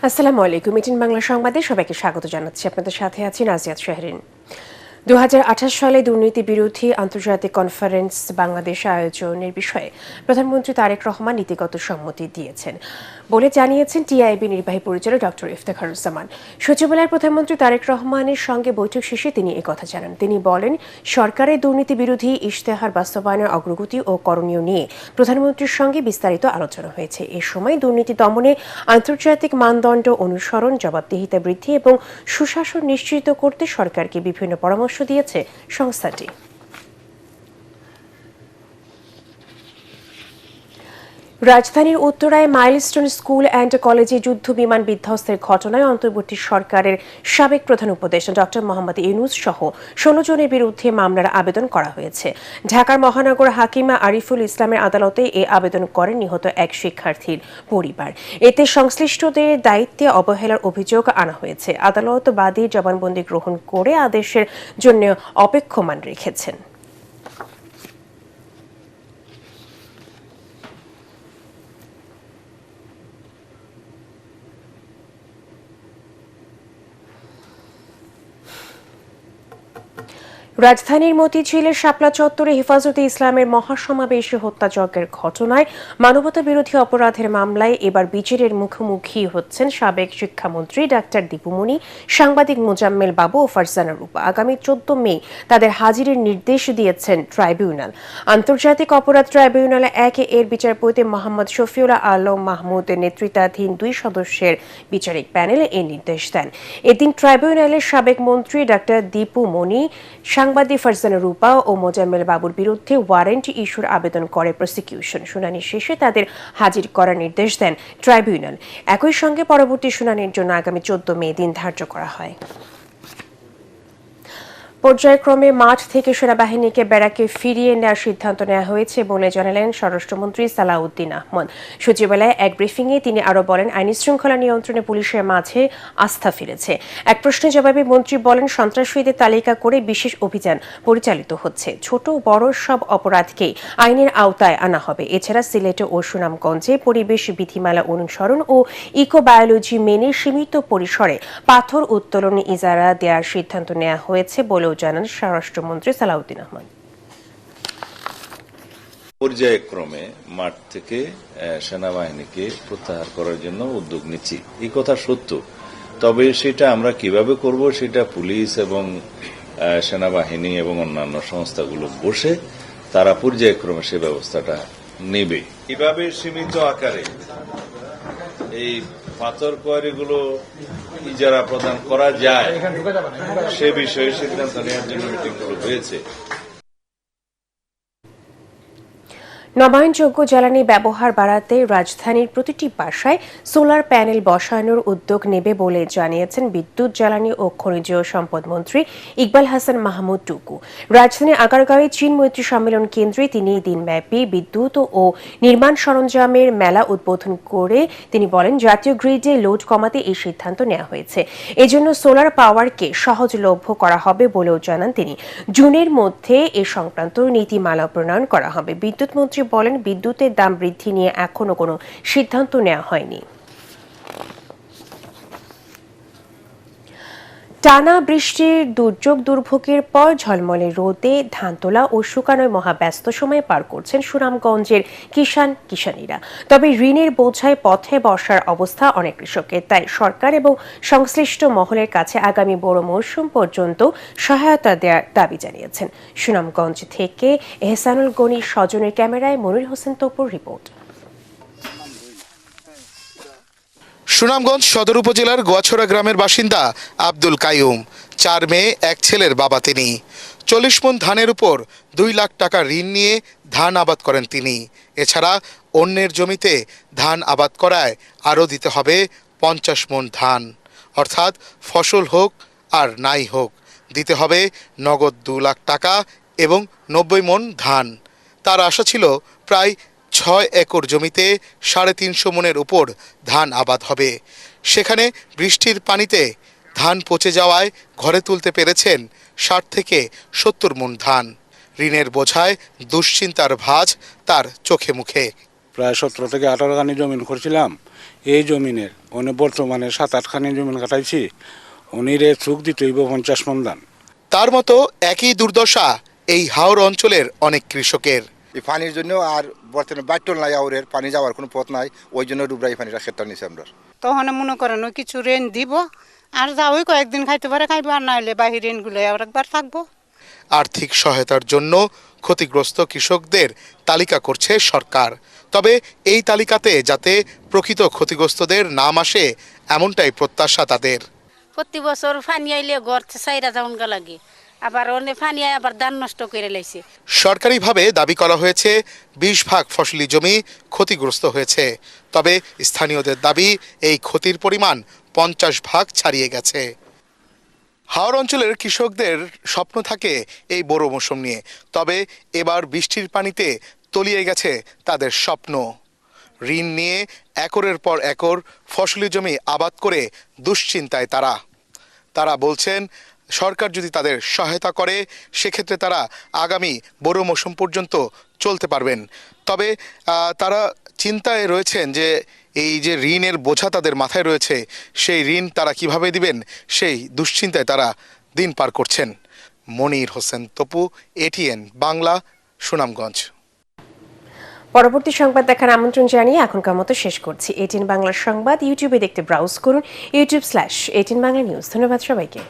আসসালামু আলাইকুম। ইটিন বাংলা সংবাদে সবাইকে স্বাগত জানাচ্ছি। আপনাদের সাথে আছি নাজিয়াত শাহরিন। 2028 সালে দুর্নীতি বিরোধী আন্তর্জাতিক কনফারেন্স বাংলাদেশ আয়োজনের বিষয়ে প্রধানমন্ত্রী তারেক রহমান নীতিগত সম্মতি দিয়েছেন বলে জানিয়েছেন টিআইবি নির্বাহী পরিচালক ডক্টর ইফতেখারুজ্জামান। সচিবালয়ের প্রধানমন্ত্রী তারেক রহমানের সঙ্গে বৈঠক শেষে তিনি একথা জানান। তিনি বলেন, সরকারের দুর্নীতি বিরোধী ইশতেহার বাস্তবায়নের অগ্রগতি ও করণীয় নিয়ে প্রধানমন্ত্রীর সঙ্গে বিস্তারিত আলোচনা হয়েছে। এ সময় দুর্নীতি দমনে আন্তর্জাতিক মানদণ্ড অনুসরণ, জবাবদিহিতা বৃদ্ধি এবং সুশাসন নিশ্চিত করতে সরকারকে বিভিন্ন পরামর্শ দিয়েছে সংস্থাটি। রাজধানীর উত্তরায় মাইলস্টোন স্কুল অ্যান্ড কলেজে যুদ্ধ বিমান বিধ্বস্তের ঘটনায় অন্তর্বর্তী সরকারের সাবেক প্রধান উপদেষ্টা ডক্টর মোহাম্মদ ইউনূস সহ 16 জনের বিরুদ্ধে মামলার আবেদন করা হয়েছে। ঢাকার মহানগর হাকিমা আরিফুল ইসলামের আদালতে এ আবেদন করেন নিহত এক শিক্ষার্থীর পরিবার। এতে সংশ্লিষ্টদের দায়িত্বে অবহেলার অভিযোগ আনা হয়েছে। আদালত বাদীর জবানবন্দি গ্রহণ করে আদেশের জন্য অপেক্ষমান রেখেছেন। রাজধানীর মতিঝিলের শাপলা চত্বরে হেফাজতে ইসলামের মহাসমাবেশে হত্যাযজ্ঞের ঘটনায় মানবতাবিরোধী অপরাধের মামলায় এবার বিচারের মুখোমুখি হচ্ছেন সাবেক শিক্ষামন্ত্রী ডাক্তার দীপু মনি, সাংবাদিক মোজাম্মেল বাবু ও ফারজানা রূপা। আগামী 14 মে তাদের হাজিরের নির্দেশ দিয়েছেন ট্রাইব্যুনাল। আন্তর্জাতিক অপরাধ ট্রাইব্যুনাল 1 এর বিচারপতি মোহাম্মদ শফিউল আলম মাহমুদের নেতৃত্বাধীন 2 সদস্যের বিচারিক প্যানেল এ নির্দেশ দেন। এদিন ট্রাইব্যুনালের সাবেক মন্ত্রী ডাক্তার দীপু মনি, সাংবাদিক ফারজানা রূপা ও মোজাম্মেল বাবুর বিরুদ্ধে ওয়ারেন্ট ইস্যুর আবেদন করে প্রসিকিউশন। শুনানি শেষে তাদের হাজির করার নির্দেশ দেন ট্রাইব্যুনাল। একই সঙ্গে পরবর্তী শুনানির জন্য আগামী 14 মে দিন ধার্য করা হয়। পর্যায়ক্রমে মাঠ থেকে সেনাবাহিনীকে ব্যারাকে ফিরিয়ে নেওয়ার সিদ্ধান্ত নেওয়া হয়েছে বলে জানালেন স্বরাষ্ট্রমন্ত্রী সালাউদ্দিন আহমদ। সচিবালয়ে এক ব্রিফিংয়ে তিনি আরও বলেন, আইনশৃঙ্খলা নিয়ন্ত্রণে পুলিশের মাঝে আস্থা ফিরেছে। এক প্রশ্নের জবাবে মন্ত্রী বলেন, সন্ত্রাসীদের তালিকা করে বিশেষ অভিযান পরিচালিত হচ্ছে। ছোট বড় সব অপরাধকেই আইনের আওতায় আনা হবে। এছাড়া সিলেট ও সুনামগঞ্জে পরিবেশ বিধিমালা অনুসরণ ও ইকোবায়োলজি মেনে সীমিত পরিসরে পাথর উত্তোলন ইজারা দেওয়ার সিদ্ধান্ত নেওয়া হয়েছে বলেও জানান স্বরাষ্ট্রমন্ত্রী সালাউদ্দিন আহমদ। পর্যায়ক্রমে মাঠ থেকে সেনাবাহিনীকে প্রত্যাহার করার জন্য উদ্যোগ নিচ্ছি, এই কথা সত্য। তবে সেটা আমরা কিভাবে করব সেটা পুলিশ এবং সেনাবাহিনী এবং অন্যান্য সংস্থাগুলো বসে তারা পর্যায়ক্রমে সে ব্যবস্থাটা নেবে। কিভাবে সীমিত আকারে এই পাথর কোয়ারিগুলো ইজারা প্রদান করা যায় সে বিষয়ে সিদ্ধান্ত নেওয়ার জন্য মিটিংগুলো হয়েছে। নবায়নযোগ্য জ্বালানি ব্যবহার বাড়াতে রাজধানীর প্রতিটি বাসায় সোলার প্যানেল বসানোর উদ্যোগ নেবে বলে জানিয়েছেন বিদ্যুৎ, জ্বালানি ও খনিজ সম্পদ মন্ত্রী ইকবাল হাসান মাহমুদ টুকু। রাজধানীর আগারগাঁওয়ে চীন মৈত্রী সম্মেলন কেন্দ্রে তিনি দিনব্যাপী বিদ্যুৎ ও নির্মাণ সরঞ্জামের মেলা উদ্বোধন করে তিনি বলেন, জাতীয় গ্রিডে লোড কমাতে এই সিদ্ধান্ত নেওয়া হয়েছে। এজন্য সোলার পাওয়ারকে সহজলভ্য করা হবে বলেও জানান তিনি। জুনের মধ্যে এ সংক্রান্ত নীতিমালা প্রণয়ন করা হবে। বিদ্যুৎ মন্ত্রী বলেন, বিদ্যুতের দাম বৃদ্ধি নিয়ে এখনো কোনো সিদ্ধান্ত নেওয়া হয়নি। টানা বৃষ্টির দুর্ভোগের পর ঝলমলে রোদে ধান তোলা ও শুকানোয় মহাব্যস্ত সময় পার করছেন সুনামগঞ্জের কিষানীরা। তবে ঋণের বোঝায় পথে বসার অবস্থা অনেক কৃষকের। তাই সরকার এবং সংশ্লিষ্ট মহলের কাছে আগামী বড় মৌসুম পর্যন্ত সহায়তা দেওয়ার দাবি জানিয়েছেন। সুনামগঞ্জ থেকে এহসানুল গনি স্বজনের ক্যামেরায় মনির হোসেন তপুর রিপোর্ট। সুনামগঞ্জ সদর উপজেলার গোয়াছড়া গ্রামের বাসিন্দা আব্দুল কাইয়ুম। 4 মেয়ে, এক ছেলের বাবা তিনি। 40 মণ ধানের উপর 2 লাখ টাকা ঋণ নিয়ে ধান আবাদ করেন তিনি। এছাড়া অন্যের জমিতে ধান আবাদ করায় আরও দিতে হবে 50 মণ ধান। অর্থাৎ ফসল হোক আর নাই হোক দিতে হবে নগদ 2 লাখ টাকা এবং 90 মণ ধান। তার আশা ছিল প্রায় 6 একর জমিতে 350 মণের উপর ধান আবাদ হবে। সেখানে বৃষ্টির পানিতে ধান পচে যাওয়ায় ঘরে তুলতে পেরেছেন 60 থেকে 70 মণ ধান। ঋণের বোঝায় দুশ্চিন্তার ভাঁজ তার চোখে মুখে। প্রায় 17 থেকে 18 খানি জমিন করছিলাম। এই জমিনের উনি বর্তমানে 7-8 খানি জমিন কাটাইছি। উনিরে চুক দিতে হইব 50 মণ ধান। তার মতো একই দুর্দশা এই হাওর অঞ্চলের অনেক কৃষকের। এই পানির জন্য আর বর্তমানে বাট্টল নাই, আউরের পানি যাওয়ার কোনো পথ নাই, ওই জন্য ডুবরাই পানিটা ক্ষেতটা নিছে আমরা। তখন মনে করেন ওই কিছু রেন দিব আর যা ওই কয়েকদিন খাইতে পারে খাইবো, আর না হলে বাহির রেনগুলো আর একবার থাকবো। আর্থিক সহায়তার জন্য ক্ষতিগ্রস্ত কৃষকদের তালিকা করছে সরকার। তবে এই তালিকাতে যাতে প্রকৃত ক্ষতিগ্রস্তদের নাম আসে এমনটাই প্রত্যাশা তাদের। প্রতি বছর পানি আইলে ঘর চাইরা যাওন গা লাগে, আবার অনেক পানি আয় আবার ধান নষ্ট করে লাইছে। সরকারিভাবে দাবি করা হয়েছে 20 ভাগ ফসলি জমি ক্ষতিগ্রস্ত হয়েছে। তবে স্থানীয়দের দাবি এই ক্ষতির পরিমাণ 50 ভাগ ছাড়িয়ে গেছে। হাওর অঞ্চলের কৃষকদের স্বপ্ন থাকে এই বোরো মৌসুম নিয়ে। তবে এবার বৃষ্টির পানিতে তলিয়ে গেছে তাদের স্বপ্ন। ঋণ নিয়ে একরের পর একর ফসলি জমি আবাদ করে দুশ্চিন্তায় তারা বলছেন সরকার যদি তাদের সহায়তা করে সেক্ষেত্রে তারা আগামী বোরো মৌসুম পর্যন্ত চলতে পারবেন। তবে তারা চিন্তায় রয়েছেন যে এই যে ঋণের বোঝা তাদের মাথায় রয়েছে, সেই ঋণ তারা কিভাবে দিবেন সেই দুশ্চিন্তায় তারা দিন পার করছেন। মনির হোসেন তপু, এটিএন বাংলা, সুনামগঞ্জ। পরবর্তী সংবাদ দেখার আমন্ত্রণ জানিয়ে এখনকার মতো শেষ করছি। এটিএন বাংলার সংবাদ ইউটিউবে দেখতে ব্রাউজ করুন youtube/18 বাংলা নিউজ। ধন্যবাদ সবাইকে।